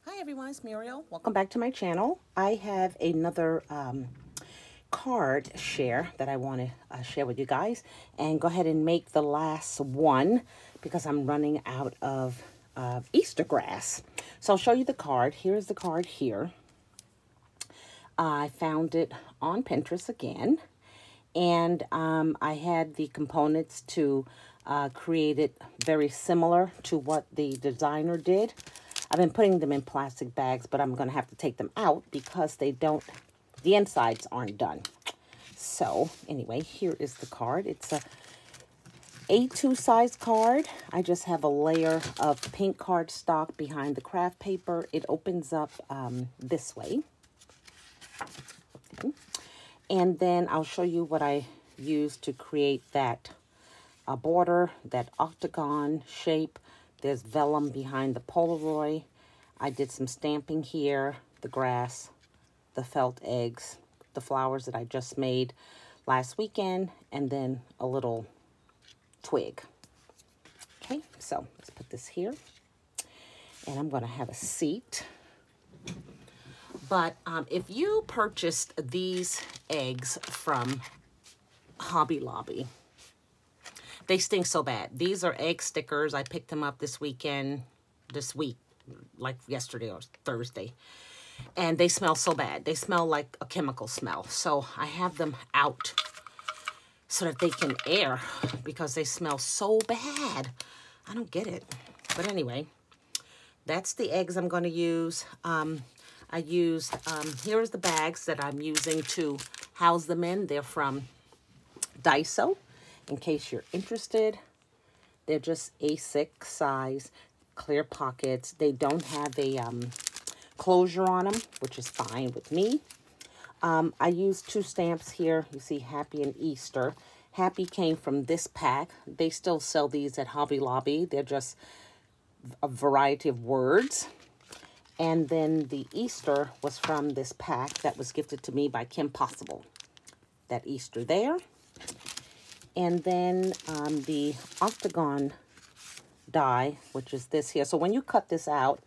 Hi everyone, it's Muriel. Welcome back to my channel. I have another card share that I want to share with you guys, and go ahead and make the last one because I'm running out of Easter grass. So I'll show you the card. Here's the card here. I found it on Pinterest again, and I had the components to create it very similar to what the designer did. I've been putting them in plastic bags, but I'm going to have to take them out because the insides aren't done. So anyway, here is the card. It's a A2 size card. I just have a layer of pink cardstock behind the craft paper. It opens up this way. Okay. And then I'll show you what I used to create that border, that octagon shape. There's vellum behind the Polaroid. I did some stamping here, the grass, the felt eggs, the flowers that I just made last weekend, and then a little twig. Okay, so let's put this here. And I'm going to have a seat. But if you purchased these eggs from Hobby Lobby, they stink so bad. These are egg stickers. I picked them up this week, like yesterday or Thursday. And they smell so bad. They smell like a chemical smell. So I have them out so that they can air because they smell so bad. I don't get it. But anyway, that's the eggs I'm going to use. Here's the bags that I'm using to house them in. They're from Daiso. In case you're interested, they're just A6 size, clear pockets. They don't have a closure on them, which is fine with me. I used 2 stamps here. You see Happy and Easter. Happy came from this pack. They still sell these at Hobby Lobby. They're just a variety of words. And then the Easter was from this pack that was gifted to me by Kim Possible. That Easter there. And then the octagon die, which is this here. So when you cut this out,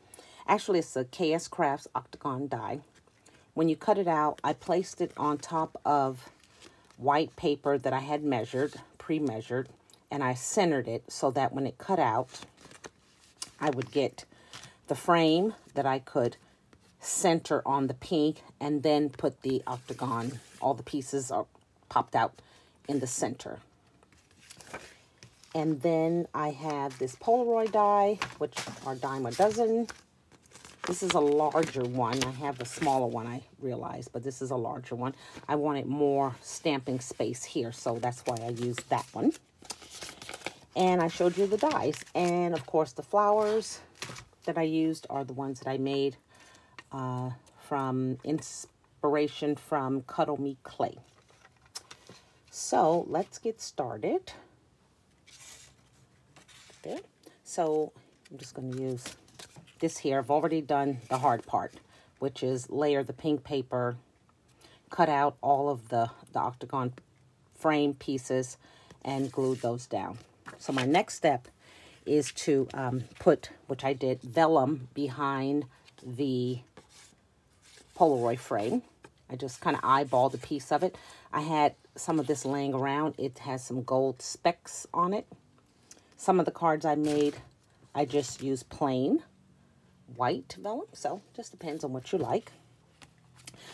actually it's a KS Crafts octagon die. When you cut it out, I placed it on top of white paper that I had measured, pre-measured, and I centered it so that when it cut out, I would get the frame that I could center on the pink and then put the octagon, all the pieces are popped out in the center. And then I have this Polaroid die, which are dime a dozen. This is a larger one. I have a smaller one, I realized, but this is a larger one. I wanted more stamping space here, so that's why I used that one. And I showed you the dies. And, of course, the flowers that I used are the ones that I made from inspiration from Cuddle Me Clay. So, let's get started. There. So I'm just going to use this here. I've already done the hard part, which is layer the pink paper, cut out all of the octagon frame pieces, and glue those down. So my next step is to put, which I did, vellum behind the Polaroid frame. I just kind of eyeballed a piece of it. I had some of this laying around. It has some gold specks on it. Some of the cards I made, I just used plain white vellum. So, just depends on what you like.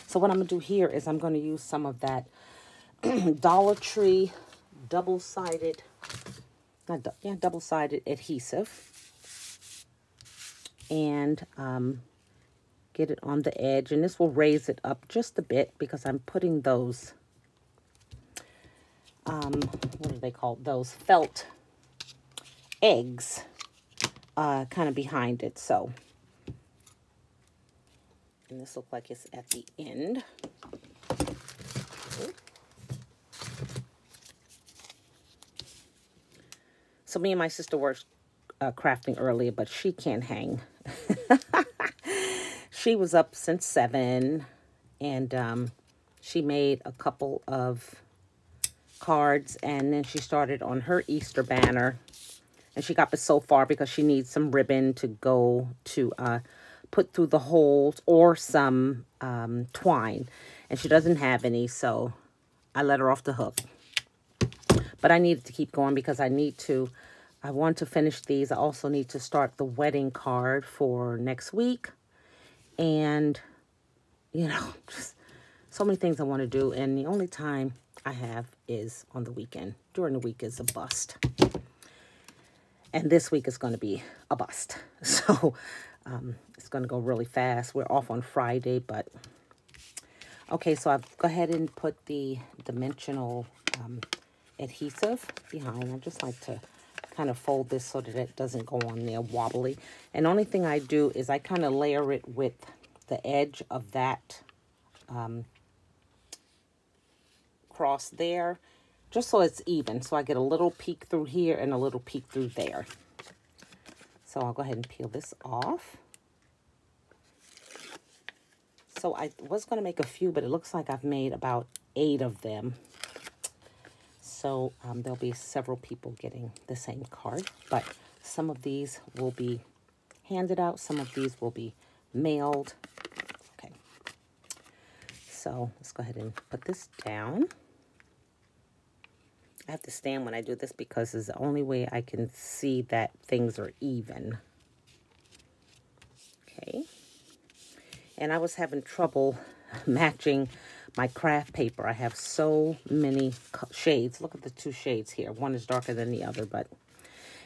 So, what I'm going to do here is I'm going to use some of that Dollar Tree double-sided adhesive. And get it on the edge. And this will raise it up just a bit because I'm putting those, what are they called? Those felt eggs kind of behind it. So, and this looks like it's at the end. So me and my sister were crafting earlier, but she can't hang. She was up since 7, and she made a couple of cards, and then she started on her Easter banner. And she got it so far because she needs some ribbon to go to put through the holes or some twine. And she doesn't have any, so I let her off the hook. But I needed to keep going because I want to finish these. I also need to start the wedding card for next week. And, you know, just so many things I want to do. And the only time I have is on the weekend. During the week is a bust. And this week is going to be a bust. So it's going to go really fast. We're off on Friday, but... Okay, so I've go ahead and put the dimensional adhesive behind. I just like to kind of fold this so that it doesn't go on there wobbly. And the only thing I do is I kind of layer it with the edge of that cross there, just so it's even. So I get a little peek through here and a little peek through there. So I'll go ahead and peel this off. So I was going to make a few, but it looks like I've made about 8 of them. So there'll be several people getting the same card. But some of these will be handed out. Some of these will be mailed. Okay. So let's go ahead and put this down. I have to stand when I do this because it's the only way I can see that things are even. Okay. And I was having trouble matching my craft paper. I have so many shades. Look at the 2 shades here. One is darker than the other, but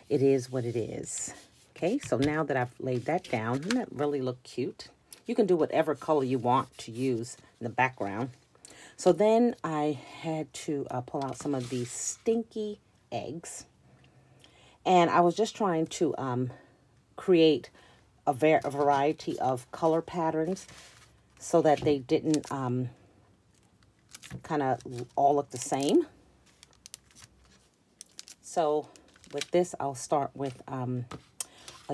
it is what it is. Okay, so now that I've laid that down, doesn't that really look cute? You can do whatever color you want to use in the background. So then I had to pull out some of these stinky eggs. And I was just trying to create a variety of color patterns so that they didn't kind of all look the same. So with this, I'll start with a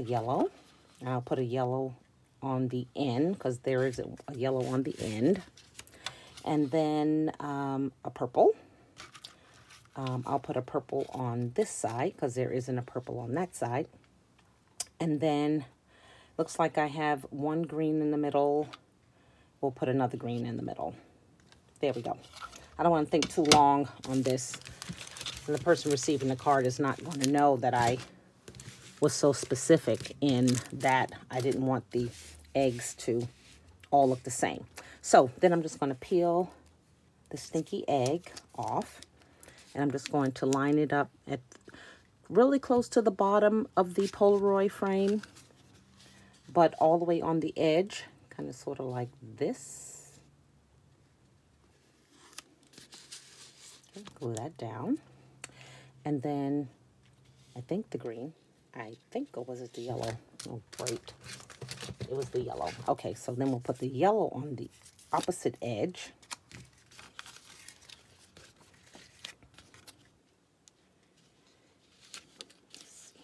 yellow. And I'll put a yellow on the end because there is a yellow on the end. And then a purple. I'll put a purple on this side because there isn't a purple on that side. And then looks like I have one green in the middle. We'll put another green in the middle. There we go. I don't want to think too long on this. And the person receiving the card is not going to know that I was so specific in that I didn't want the eggs to all look the same. So then I'm just going to peel the stinky egg off. And I'm just going to line it up at really close to the bottom of the Polaroid frame, but all the way on the edge, kind of sort of like this. Okay, glue that down. And then I think the green, or was it the yellow? Oh, great. It was the yellow. Okay, so then we'll put the yellow on the opposite edge.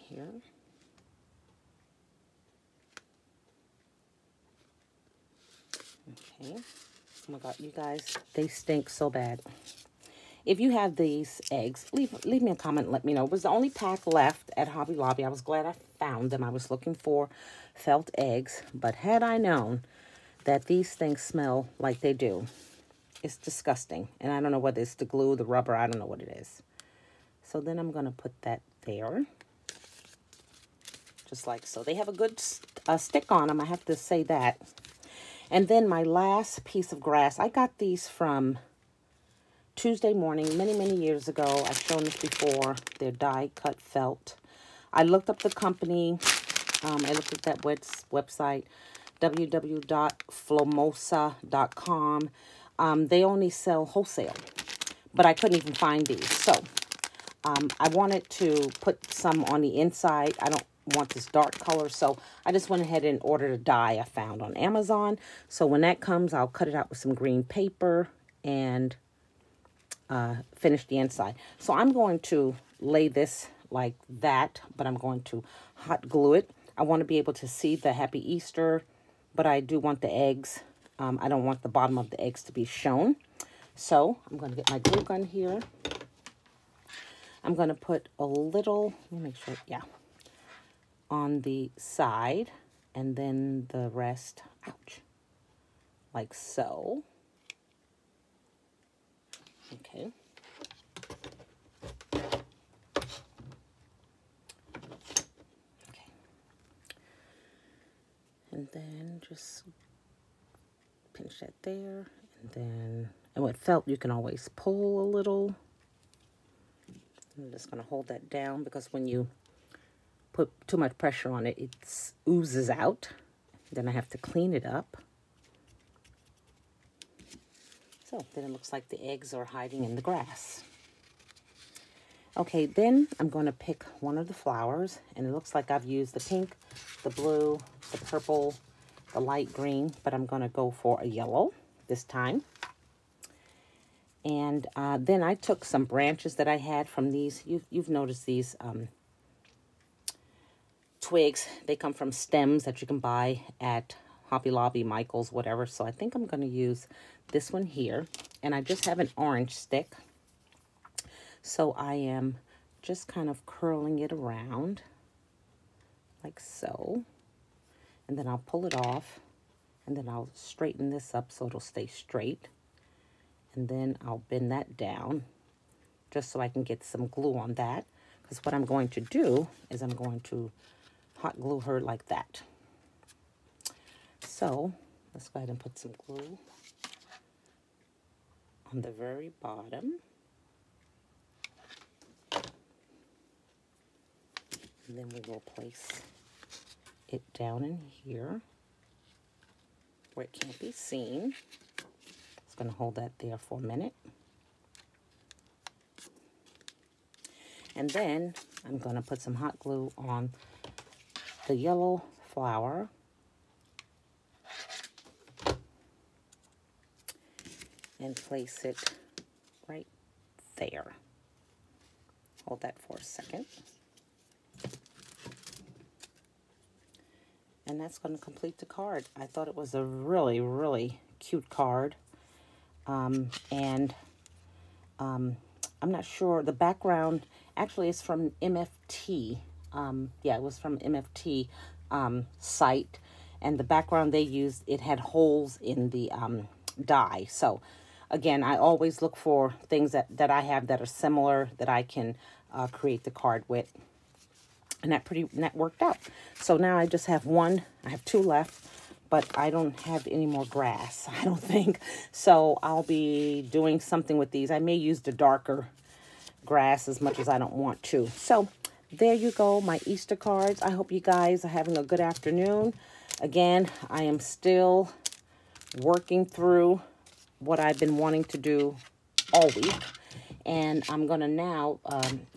Here. Okay. Oh my God, you guys, they stink so bad. If you have these eggs, leave me a comment and let me know. It was the only pack left at Hobby Lobby. I was glad I found them. I was looking for felt eggs. But had I known that these things smell like they do, it's disgusting. And I don't know whether it's the glue, the rubber, I don't know what it is. So then I'm going to put that there. Just like so. They have a good stick on them, I have to say that. And then my last piece of grass, I got these from Tuesday Morning many, many years ago. I've shown this before. They're die-cut felt. I looked up the company. I looked at that website, www.flomosa.com. They only sell wholesale, but I couldn't even find these. So I wanted to put some on the inside. I don't want this dark color, so I just went ahead and ordered a die I found on Amazon. So when that comes, I'll cut it out with some green paper and finish the inside. So I'm going to lay this like that, but I'm going to hot glue it. I want to be able to see the Happy Easter, but I do want the eggs. I don't want the bottom of the eggs to be shown. So I'm going to get my glue gun here. I'm going to put a little, let me make sure, yeah, on the side. and then the rest, ouch, like so. Okay. Okay. And then just pinch that there, and then, and with felt, you can always pull a little. I'm just going to hold that down because when you put too much pressure on it, it oozes out. Then I have to clean it up. So then it looks like the eggs are hiding in the grass. Okay, then I'm going to pick one of the flowers, and it looks like I've used the pink, the blue, the purple, the light green, but I'm going to go for a yellow this time. And then I took some branches that I had from these. You've noticed these twigs. They come from stems that you can buy at Hobby Lobby, Michael's, whatever. So I think I'm going to use this one here. And I just have an orange stick. So I am just kind of curling it around like so. And then I'll pull it off. And then I'll straighten this up so it'll stay straight. And then I'll bend that down just so I can get some glue on that. Because what I'm going to do is I'm going to hot glue her like that. So let's go ahead and put some glue on the very bottom. And then we will place it down in here where it can't be seen. Just going to hold that there for a minute. And then I'm going to put some hot glue on the yellow flower. And place it right there. Hold that for a second. And that's going to complete the card. I thought it was a really, really cute card. I'm not sure. The background actually is from MFT. Yeah, it was from MFT site. And the background they used, it had holes in the die. So, again, I always look for things that I have that are similar that I can create the card with. And that worked out. So now I just have one. I have two left, but I don't have any more grass, I don't think. So I'll be doing something with these. I may use the darker grass as much as I don't want to. So there you go, my Easter cards. I hope you guys are having a good afternoon. Again, I am still working through what I've been wanting to do all week. And I'm going to now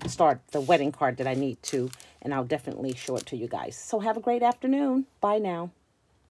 start the wedding card that I need to, and I'll definitely show it to you guys. So have a great afternoon. Bye now.